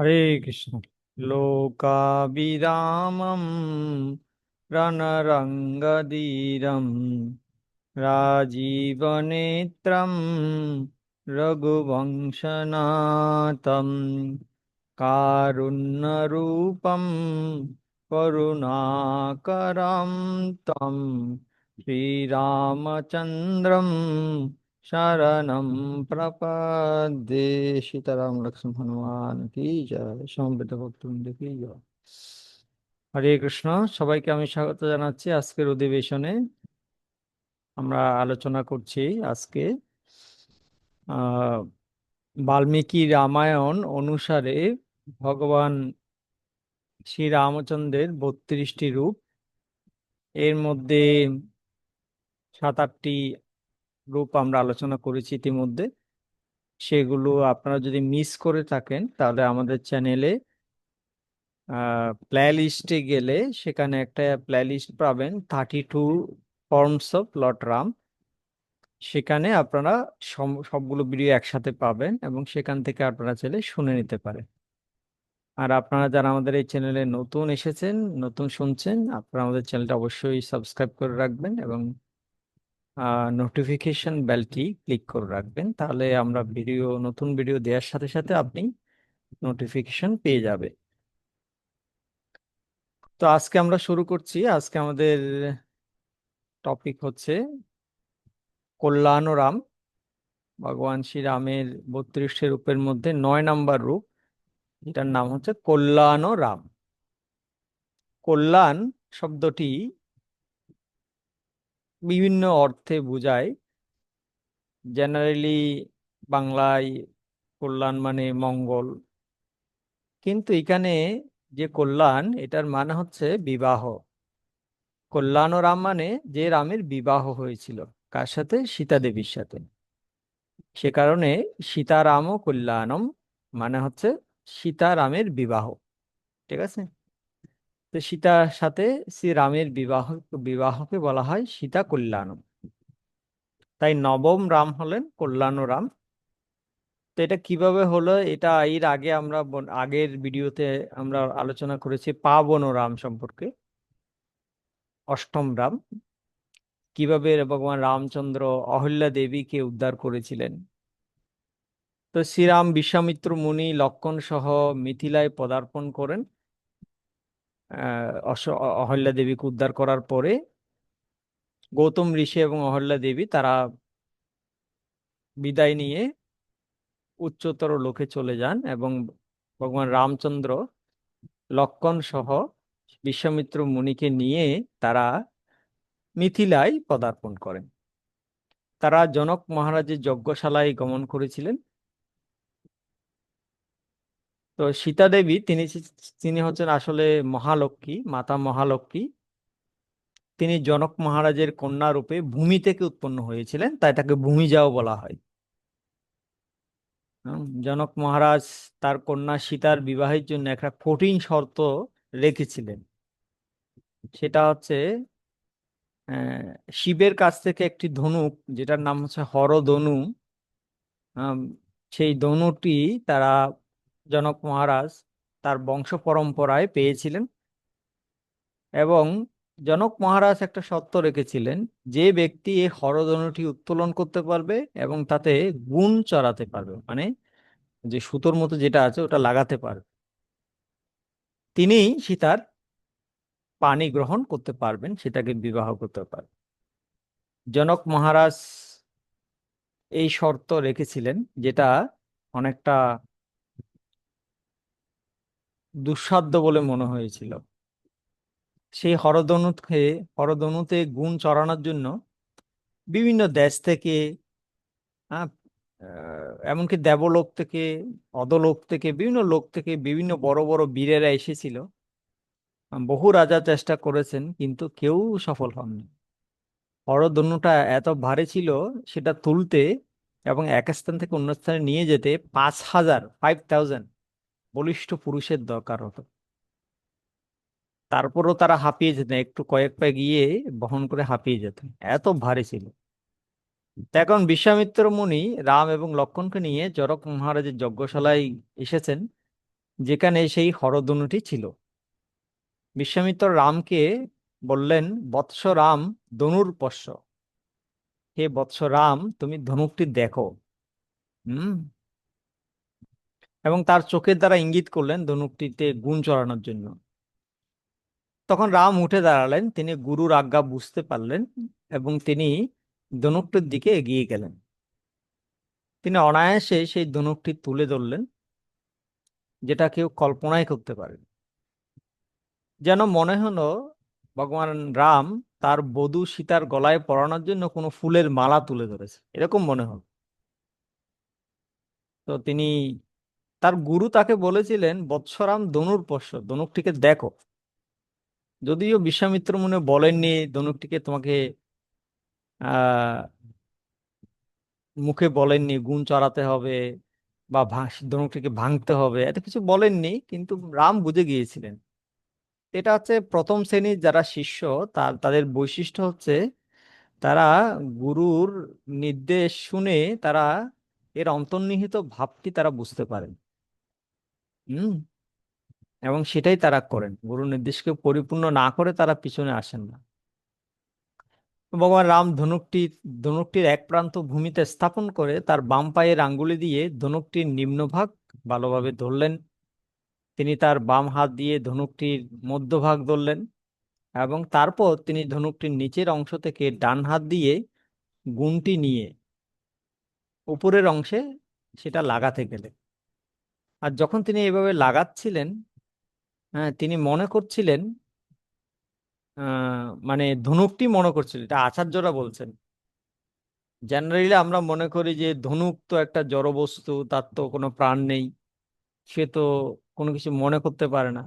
হরে কৃষ্ণ। লোকাবিরামম রণরঙ্গধীরম রাজীবনেত্রম রঘুবংশনাথম কারুণ্যরূপম করুণাকরম তম শ্রীরামচন্দ্রম शरणं प्रपद्ये। सीताराम लक्ष्मण हनुमान की जय। সমবেত ভক্তবৃন্দ কি জয়। হরে কৃষ্ণ। সবাইকে আমি স্বাগত জানাচ্ছি আজকের অধিবেশনে। আমরা আলোচনা করছি আজকে আহ বাল্মীকি রামায়ণ অনুসারে ভগবান শ্রী রামচন্দ্রের 32টি রূপ। এর মধ্যে 7-8টি রূপ আমরা আলোচনা করেছি ইতিমধ্যে। সেগুলো আপনারা যদি মিস করে থাকেন তাহলে আমাদের চ্যানেলে প্লে লিস্টে গেলে সেখানে একটা প্লে লিস্ট পাবেন 32 ফর্মস অফ লর্ড রাম। সেখানে আপনারা সবগুলো ভিডিও একসাথে পাবেন এবং সেখান থেকে আপনারা চাইলে শুনে নিতে পারেন। আর আপনারা যারা আমাদের এই চ্যানেলে নতুন এসেছেন, নতুন শুনছেন, আপনারা আমাদের চ্যানেলটা অবশ্যই সাবস্ক্রাইব করে রাখবেন এবং নোটিফিকেশন বেলটি ক্লিক করে রাখবেন। তাহলে আমরা নতুন ভিডিও দেওয়ার সাথে সাথে আপনি নোটিফিকেশন পেয়ে যাবে। তো আজকে আমরা শুরু করছি। আজকে আমাদের টপিক হচ্ছে কল্যাণ রাম। ভগবান শ্রীরামের 32টি রূপের মধ্যে 9 নম্বর রূপ, যেটার নাম হচ্ছে কল্যাণ রাম। কল্যাণ শব্দটি বিভিন্ন অর্থে বোঝায়। জেনারেলি বাংলায় কল্যাণ মানে মঙ্গল, কিন্তু এখানে যে কল্যাণ, এটার মানে হচ্ছে বিবাহ। কল্যাণ রাম মানে যে রামের বিবাহ হয়েছিল, কার সাথে? সীতা দেবীর সাথে। সে কারণে সীতারাম ও কল্যাণম মানে হচ্ছে সীতারামের বিবাহ। ঠিক আছে? তো সীতার সাথে শ্রীরামের বিবাহকে বলা হয় সীতা কল্যাণম। তাই নবম রাম হলেন কল্যাণ রাম। তো এটা কিভাবে হলো, এটা এর আগে আমরা আগের ভিডিওতে আমরা আলোচনা করেছি পাবন রাম সম্পর্কে, অষ্টম রাম। কিভাবে ভগবান রামচন্দ্র অহল্যা দেবীকে উদ্ধার করেছিলেন। তো শ্রীরাম বিশ্বামিত্র মুনি লক্ষ্মণ সহ মিথিলায় পদার্পণ করেন। অহল্যা দেবীকে উদ্ধার করার পরে গৌতম ঋষি এবং অহল্যা দেবী তারা বিদায় নিয়ে উচ্চতর লোকে চলে যান এবং ভগবান রামচন্দ্র লক্ষ্মণ সহ বিশ্বামিত্র মুনিকে নিয়ে তারা মিথিলায় পদার্পণ করেন। তারা জনক মহারাজের যজ্ঞশালায় গমন করেছিলেন। তো সীতা দেবী তিনি হচ্ছেন আসলে মহালক্ষ্মী, মাতা মহালক্ষ্মী। তিনি জনক মহারাজের কন্যা রূপে ভূমি থেকে উৎপন্ন হয়েছিলেন, তাই তাকে ভূমিজাও বলা হয়। জনক মহারাজ তার কন্যা সীতার বিবাহের জন্য একটা কঠিন শর্ত রেখেছিলেন। সেটা হচ্ছে আহ, শিবের কাছ থেকে একটি ধনুক, যেটার নাম হচ্ছে হরধনু। আম, সেই ধনুটি তারা, জনক মহারাজ তার বংশ পরম্পরায় পেয়েছিলেন। এবং জনক মহারাজ একটা শর্ত রেখেছিলেন, যে ব্যক্তি এই হরধনুটি উত্তোলন করতে পারবে এবং তাতে গুণ চড়াতে পারবে, মানে যে সুতোর মতো যেটা আছে ওটা লাগাতে পারবে, তিনিই সীতার পাণি গ্রহণ করতে পারবেন, সীতাকে বিবাহ করতে পারবেন। জনক মহারাজ এই শর্ত রেখেছিলেন, যেটা অনেকটা দুঃসাধ্য বলে মনে হয়েছিল। সেই হরধনুতে গুণ চড়ানোর জন্য বিভিন্ন দেশ থেকে, হ্যাঁ, এমনকি দেবলোক থেকে, অধোলোক থেকে, বিভিন্ন লোক থেকে বিভিন্ন বড় বড় বীরেরা এসেছিল। বহু রাজা চেষ্টা করেছেন কিন্তু কেউ সফল হননি। হরধনুটা এত ভারী ছিল, সেটা তুলতে এবং এক স্থান থেকে অন্য স্থানে নিয়ে যেতে 5,000 বলিষ্ঠ পুরুষের দরকার হতো। তারপরও তারা হাঁপিয়ে যেতেন, একটু কয়েক পা গিয়ে বহন করে হাঁপিয়ে যেতেন, এত ভারী ছিল। তো এখন বিশ্বামিত্র মুনি রাম এবং লক্ষ্মণকে নিয়ে জনক মহারাজের যজ্ঞশালায় এসেছেন। যেখানে সেই হরধনুটি ছিল। বিশ্বামিত্র রামকে বললেন, বৎস রাম, ধনুর্পশ্য। হে বৎস রাম, তুমি ধনুকটি দেখো। হুম। এবং তার চোখের দ্বারা ইঙ্গিত করলেন ধনুকটিতে গুণ চড়ানোর জন্য। তখন রাম উঠে দাঁড়ালেন, তিনি গুরুর আজ্ঞা বুঝতে পারলেন এবং তিনি ধনুকটির দিকে এগিয়ে গেলেন। তিনি অনায়াসে সেই ধনুকটি তুলে ধরলেন, যেটা কেউ কল্পনাই করতে পারে। যেন মনে হলো ভগবান রাম তার বধূ সীতার গলায় পরানোর জন্য কোনো ফুলের মালা তুলে ধরেছে, এরকম মনে হলো। তো তিনি, তার গুরু তাকে বলেছিলেন, বৎসরাম ধনুর্পশ্য, ধনুকটিকে দেখো। যদিও বিশ্বামিত্র মুনি বলেননি ধনুকটিকে তোমাকে আহ মুখে বলেননি গুণ চড়াতে হবে বা ধনুকটিকে ভাঙতে হবে, এত কিছু বলেননি, কিন্তু রাম বুঝে গিয়েছিলেন। এটা হচ্ছে প্রথম শ্রেণীর যারা শিষ্য, তাদের বৈশিষ্ট্য হচ্ছে তারা গুরুর নির্দেশ শুনে তারা এর অন্তর্নিহিত ভাবটি তারা বুঝতে পারেন। হুম। এবং সেটাই তারা করেন, গুরুর নির্দেশকে পরিপূর্ণ না করে তারা পিছনে আসেন না। ভগবান রাম ধনুকটির এক প্রান্ত ভূমিতে স্থাপন করে তার বাম পায়ের আঙ্গুলি দিয়ে ধনুকটির নিম্নভাগ ভালোভাবে ধরলেন। তিনি তার বাম হাত দিয়ে ধনুকটির মধ্যভাগ ধরলেন এবং তারপর তিনি ধনুকটির নিচের অংশ থেকে ডান হাত দিয়ে গুণটি নিয়ে উপরের অংশে সেটা লাগাতে গেলেন। আর যখন তিনি এভাবে লাগাচ্ছিলেন, হ্যাঁ, তিনি মনে করছিলেন, মানে ধনুকটি মনে করছিলেন, এটা আচার্যরা বলছেন। জেনারেলি আমরা মনে করি যে ধনুক তো একটা জড় বস্তু, তার তো কোনো প্রাণ নেই, সে তো কোনো কিছু মনে করতে পারে না।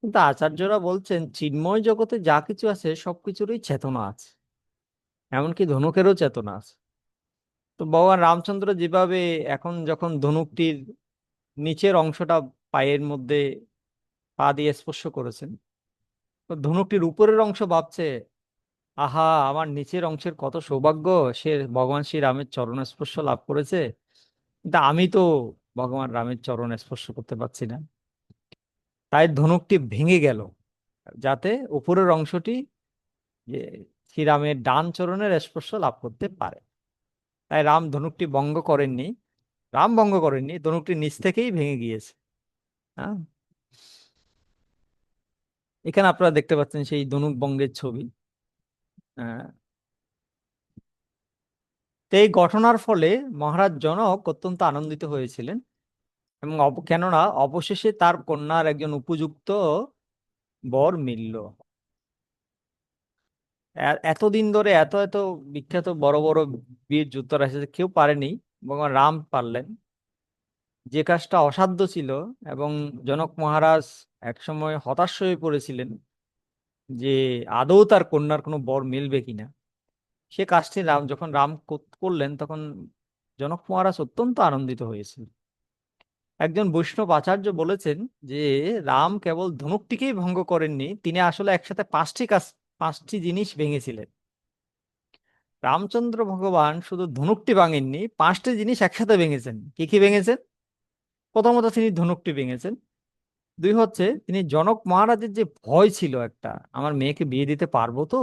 কিন্তু আচার্যরা বলছেন চিন্ময় জগতে যা কিছু আছে সবকিছুরই চেতনা আছে, এমনকি ধনুকেরও চেতনা আছে। তো ভগবান রামচন্দ্র যেভাবে এখন যখন ধনুকটির নিচের অংশটা পায়ের মধ্যে পা দিয়ে স্পর্শ করেছেন, তো ধনুকটির উপরের অংশ ভাবছে, আহা, আমার নিচের অংশের কত সৌভাগ্য, সে ভগবান শ্রী রামের চরণ স্পর্শ লাভ করেছে, কিন্তু আমি তো ভগবান রামের চরণ স্পর্শ করতে পারছি না। তাই ধনুকটি ভেঙে গেল, যাতে উপরের অংশটি যে শ্রীরামের ডান চরণের স্পর্শ লাভ করতে পারে। তাই রাম ধনুকটি ভঙ্গ করেননি, রাম ভঙ্গ করেননি, ধনুকটি নিচ থেকেই ভেঙে গিয়েছে। হ্যাঁ। এখানে আপনারা দেখতে পাচ্ছেন সেই ধনুক ভঙ্গের ছবি। আহ, তো এই ঘটনার ফলে মহারাজ জনক অত্যন্ত আনন্দিত হয়েছিলেন এবং কেননা অবশেষে তার কন্যার একজন উপযুক্ত বর মিলল। এতদিন ধরে এত এত বিখ্যাত বড় বড় বীর যুদ্ধরাজ কেউ পারেনি, ভগবান রাম পারলেন। যে কাজটা অসাধ্য ছিল এবং জনক মহারাজ একসময় হতাশ হয়ে পড়েছিলেন যে আদৌ তার কন্যার কোনো বর মিলবে কিনা, সে কাজটি যখন রাম করলেন, তখন জনক মহারাজ অত্যন্ত আনন্দিত হয়েছিল। একজন বৈষ্ণব আচার্য বলেছেন যে রাম কেবল ধনুকটিকেই ভঙ্গ করেননি, তিনি আসলে একসাথে পাঁচটি জিনিস ভেঙেছিলেন। রামচন্দ্র ভগবান শুধু ধনুকটি ভাঙেননি, পাঁচটি জিনিস একসাথে ভেঙেছেন। কি কি ভেঙেছেন? প্রথমত তিনি ধনুকটি ভেঙেছেন। দুই হচ্ছে তিনি জনক মহারাজের যে ভয় ছিল একটা, আমার মেয়েকে বিয়ে দিতে পারবো তো,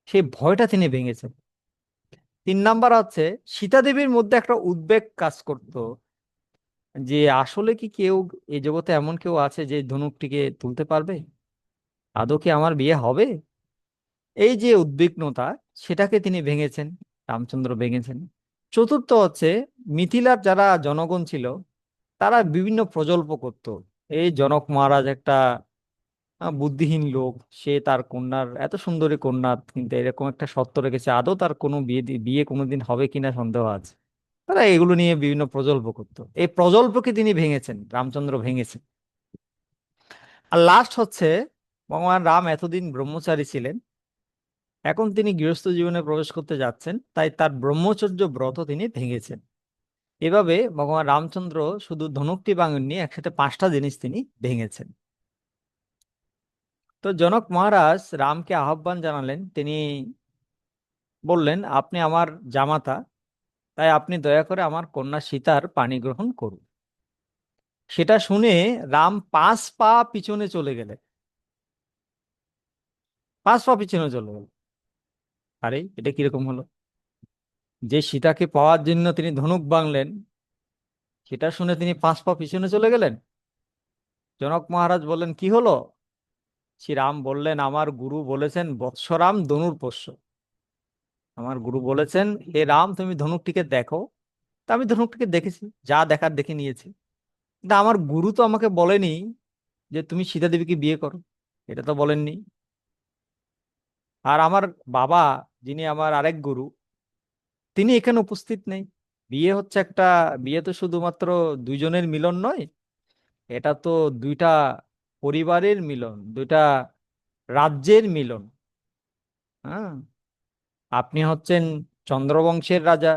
সেই ভয়টা তিনি ভেঙেছেন। তিন নাম্বার হচ্ছে সীতা দেবীর মধ্যে একটা উদ্বেগ কাজ করতো যে আসলে কি কেউ এই জগতে এমন কেউ আছে যে ধনুকটিকে তুলতে পারবে, আদৌ কি আমার বিয়ে হবে, এই যে উদ্বিগ্নতা, সেটাকে তিনি ভেঙেছেন, রামচন্দ্র ভেঙেছেন। চতুর্থ হচ্ছে মিথিলার যারা জনগণ ছিল, তারা বিভিন্ন প্রকল্প করত। এই জনক মহারাজ একটা বুদ্ধিহীন লোক, সে তার কন্যার এত সুন্দরী কন্যা কিন্তু এরকম একটা শর্ত রেখেছে, আদৌ তার কোনো বিয়ে কোনোদিন হবে কিনা সন্দেহ আছে। তারা এগুলো নিয়ে বিভিন্ন প্রকল্প করতো, এই প্রকল্পকে তিনি ভেঙেছেন, রামচন্দ্র ভেঙেছেন। আর লাস্ট হচ্ছে ভগবান রাম এতদিন ব্রহ্মচারী ছিলেন, এখন তিনি গৃহস্থ জীবনে প্রবেশ করতে যাচ্ছেন, তাই তার ব্রহ্মচর্য ব্রত তিনি ভেঙেছেন। এভাবে ভগবান রামচন্দ্র শুধু ধনুকটি ভাঙেননি, একসাথে পাঁচটা জিনিস তিনি ভেঙেছেন। তো জনক মহারাজ রামকে আহ্বান জানালেন, তিনি বললেন, আপনি আমার জামাতা, তাই আপনি দয়া করে আমার কন্যা সীতার পানি গ্রহণ করুন। সেটা শুনে রাম 5 পা পিছনে চলে গেলেন। 5 পা পিছনে চলে গেল। আরে এটা কিরকম হলো? যে সীতাকে পাওয়ার জন্য তিনি ধনুক বাংলেন, সেটা শুনে তিনি 5 পা পিছনে চলে গেলেন। জনক মহারাজ বললেন, কি হলো? শ্রীরাম বললেন, আমার গুরু বলেছেন বৎসরাম ধনুর্পোষ্য। আমার গুরু বলেছেন, হে রাম তুমি ধনুকটিকে দেখো। তা আমি ধনুকটিকে দেখেছি, যা দেখার দেখে নিয়েছি। কিন্তু আমার গুরু তো আমাকে বলেনি যে তুমি সীতা দেবীকে বিয়ে করো, এটা তো বলেননি। আর আমার বাবা, যিনি আমার আরেক গুরু, তিনি এখানে উপস্থিত নেই। বিয়ে হচ্ছে একটা, বিয়ে তো শুধুমাত্র দুইজনের মিলন নয়, এটা তো দুইটা পরিবারের মিলন, দুইটা রাজ্যের মিলন। হ্যাঁ, আপনি হচ্ছেন চন্দ্রবংশের রাজা,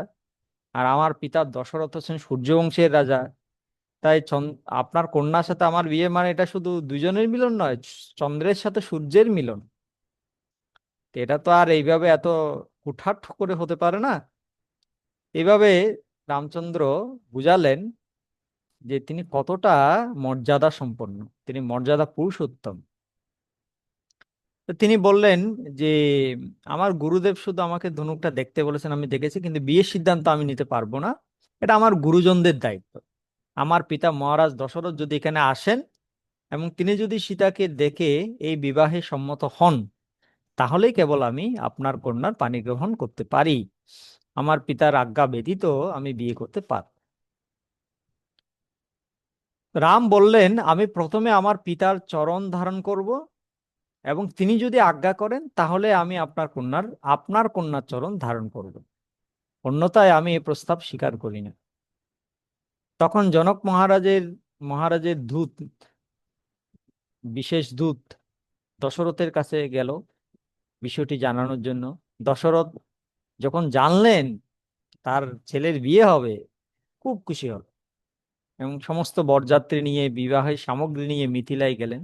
আর আমার পিতা দশরথ হচ্ছেন সূর্যবংশের রাজা। তাই আপনার কন্যার সাথে আমার বিয়ে মানে এটা শুধু দুইজনের মিলন নয়, চন্দ্রের সাথে সূর্যের মিলন। তো এটা তো আর এইভাবে এত হুটহাট করে হতে পারে না। এইভাবে রামচন্দ্র বুঝালেন যে তিনি কতটা মর্যাদা সম্পন্ন, তিনি মর্যাদা পুরুষোত্তম। তো তিনি বললেন যে আমার গুরুদেব শুধু আমাকে ধনুকটা দেখতে বলেছেন, আমি দেখেছি, কিন্তু বিয়ের সিদ্ধান্ত আমি নিতে পারবো না। এটা আমার গুরুজনদের দায়িত্ব। আমার পিতা মহারাজ দশরথ যদি এখানে আসেন এবং তিনি যদি সীতাকে দেখে এই বিবাহে সম্মত হন, তাহলেই কেবল আমি আপনার কন্যার পাণি গ্রহণ করতে পারি। আমার পিতার আজ্ঞা ব্যতীত আমি বিয়ে করতে পারব। রাম বললেন, আমি প্রথমে আমার পিতার চরণ ধারণ করব, এবং তিনি যদি আজ্ঞা করেন তাহলে আমি আপনার কন্যার চরণ ধারণ করব। অন্যথায় আমি এই প্রস্তাব স্বীকার করি না। তখন জনক মহারাজের দূত, বিশেষ দূত দশরথের কাছে গেল বিষয়টি জানানোর জন্য। দশরথ যখন জানলেন তার ছেলের বিয়ে হবে, খুব খুশি হল এবং সমস্ত বরযাত্রী নিয়ে, বিবাহের সামগ্রী নিয়ে মিথিলায় গেলেন।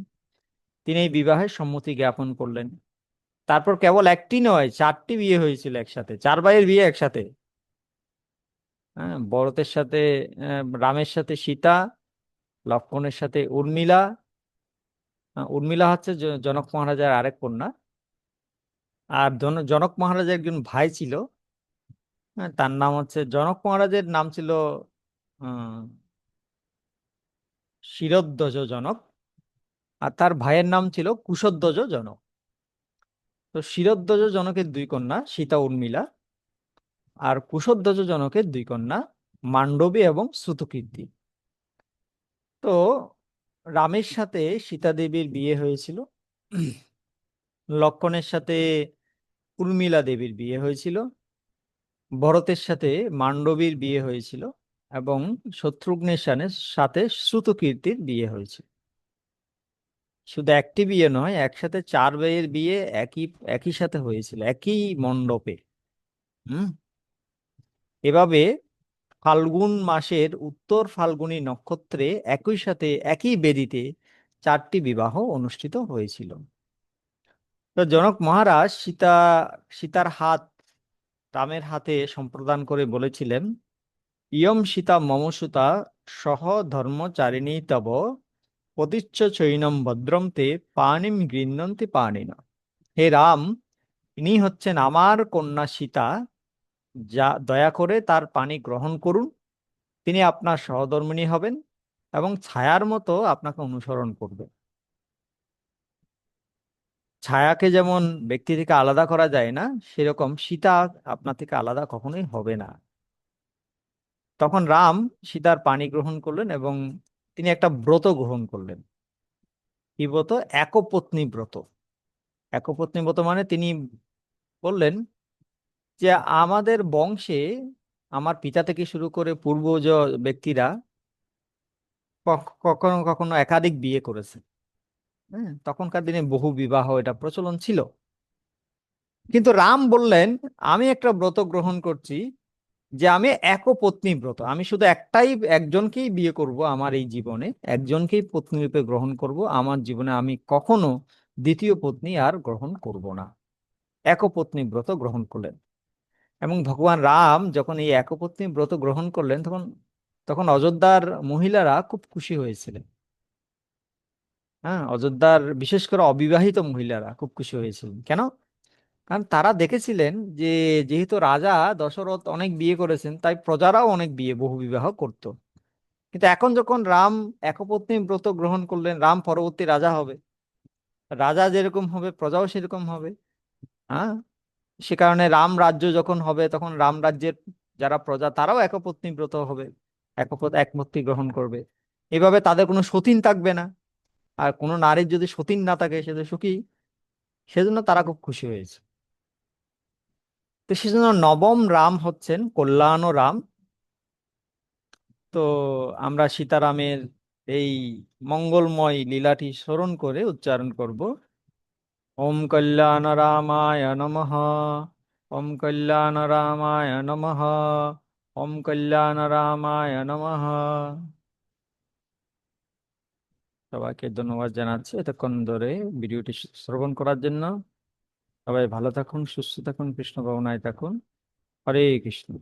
তিনি এই বিবাহের সম্মতি জ্ঞাপন করলেন। তারপর কেবল একটি নয়, 4টি বিয়ে হয়েছিল একসাথে, 4 ভাইয়ের বিয়ে একসাথে। হ্যাঁ, ভরতের সাথে রামের সাথে সীতা, লক্ষ্মণের সাথে উর্মিলা। উর্মিলা হচ্ছে জনক মহারাজার আরেক কন্যা। আর জনক মহারাজের একজন ভাই ছিল, হ্যাঁ, তার নাম হচ্ছে, জনক মহারাজের নাম ছিল আহ শিরোধ্বজ জনক, আর তার ভাইয়ের নাম ছিল কুশধ্বজ জনক। তো শিরোধ্বজ জনকের 2 কন্যা সীতা উর্মিলা, আর কুশধ্বজ জনকের 2 কন্যা মান্ডবী এবং শ্রুতকীর্তি। তো রামের সাথে সীতা দেবীর বিয়ে হয়েছিল, লক্ষ্মণের সাথে উর্মিলা দেবীর বিয়ে হয়েছিল, ভরতের সাথে মান্ডবীর বিয়ে হয়েছিল, এবং শত্রুঘ্নের সাথে শ্রুতকীর্তির বিয়ে হয়েছিল। শুধু একটি বিয়ে নয়, একসাথে 4 ভাইয়ের বিয়ে একই একই সাথে হয়েছিল, একই মণ্ডপে। হুম। এভাবে ফাল্গুন মাসের উত্তর ফাল্গুনী নক্ষত্রে একই সাথে একই বেদিতে 4টি বিবাহ অনুষ্ঠিত হয়েছিল। তো জনক মহারাজ সীতার হাত রামের হাতে সম্প্রদান করে বলেছিলেন, ইয়ম সীতা মম সুতা সহ ধর্মচারিণী তব প্রতিচ্ছ চৈনম ভদ্রম তে পাণিম গৃহ্ণন্তি পাণিনা। হে রাম, ইনি হচ্ছেন আমার কন্যা সীতা, যা দয়া করে তার পানি গ্রহণ করুন। তিনি আপনার সহধর্মিণী হবেন এবং ছায়ার মতো আপনাকে অনুসরণ করবে। ছায়াকে যেমন ব্যক্তি থেকে আলাদা করা যায় না, সেরকম সীতা আপনার থেকে আলাদা কখনোই হবে না। তখন রাম সীতার পানি গ্রহণ করলেন এবং তিনি একটা ব্রত গ্রহণ করলেন। কি ব্রত? একপত্নী ব্রত। একপত্নী ব্রত মানে তিনি বললেন যে আমাদের বংশে আমার পিতা থেকে শুরু করে পূর্বজ ব্যক্তিরা কখনো কখনো একাধিক বিয়ে করেছে। হ্যাঁ, তখনকার দিনে বহু বিবাহ এটা প্রচলন ছিল। কিন্তু রাম বললেন, আমি একটা ব্রত গ্রহণ করছি, যে আমি একপত্নী ব্রত, আমি শুধু একজনকেই বিয়ে করব আমার এই জীবনে, একজনকেই পত্নী রূপে গ্রহণ করব আমার জীবনে, আমি কখনো দ্বিতীয় পত্নী আর গ্রহণ করব না। একপত্নী ব্রত গ্রহণ করলেন। এবং ভগবান রাম যখন এই একপত্নী ব্রত গ্রহণ করলেন, তখন তখন অযোধ্যার মহিলারা খুব খুশি হয়েছিলেন। হ্যাঁ, অযোধ্যার বিশেষ করে অবিবাহিত মহিলারা খুব খুশি হয়েছিলেন। কেন? কারণ তারা দেখেছিলেন যে যেহেতু রাজা দশরথ অনেক বিয়ে করেছেন, তাই প্রজারাও অনেক বিয়ে বহু বিবাহ করত। কিন্তু এখন যখন রাম একপত্নী ব্রত গ্রহণ করলেন, রাম পরবর্তী রাজা হবে, রাজা যেরকম হবে প্রজাও সেরকম হবে। হ্যাঁ, সে কারণে রাম রাজ্য যখন হবে তখন রাম রাজ্যের যারা প্রজা তারাও একপত্নী ব্রত হবে, একমত্রী গ্রহণ করবে। এভাবে তাদের কোনো সতীন থাকবে না। আর কোনো নারীর যদি সতীন না থাকে সে তো সুখী। সেজন্য তারা খুব খুশি হয়েছে। তো সেজন্য নবম রাম হচ্ছেন কল্যাণ রাম। তো আমরা সীতারামের এই মঙ্গলময় লীলাটি স্মরণ করে উচ্চারণ করব, ওম কল্যাণ রামায় নমঃ, ওম কল্যাণ রামায় নমঃ, ওম কল্যাণ রামায় নমঃ। সবাইকে ধন্যবাদ জানাচ্ছি এতক্ষণ ধরে ভিডিওটি শ্রবণ করার জন্য। সবাই ভালো থাকুন, সুস্থ থাকুন, কৃষ্ণ ভাবনায় থাকুন। হরে কৃষ্ণ।